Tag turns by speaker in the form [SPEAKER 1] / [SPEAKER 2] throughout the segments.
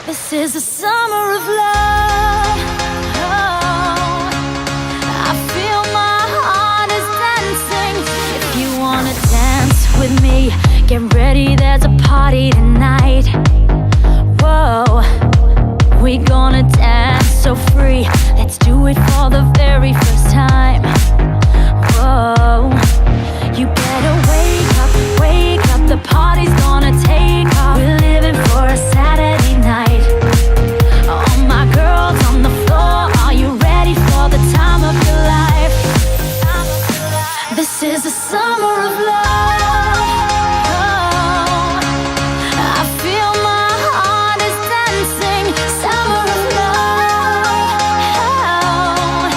[SPEAKER 1] This is the summer of love. Oh, I feel my heart is dancing. If you wanna dance with me, get ready, there's a party tonight. Whoa, we gonna dance so free. Let's do it for the very first time. Whoa, you better wake up, the party's gonna take off. We're living for a Saturday night. All my girls on the floor, are you ready for the time of your life? This is the summer of love. Oh, I feel my heart is dancing. Summer of love. Oh,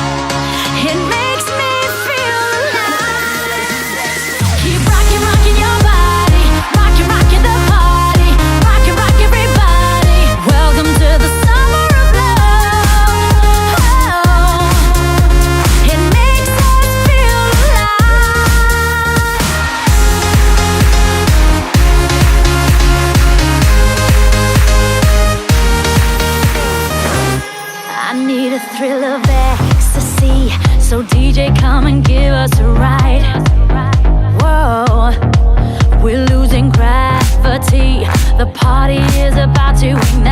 [SPEAKER 1] it makes me feel alive. Keep rocking, rocking your body, rocking, rocking the party, rocking, rock everybody. Welcome to the summer of love. Oh, it makes us feel alive. I need a thrill of ecstasy, so DJ, come and give us a ride. Whoa, we're losing gravity. The party is about to ignite.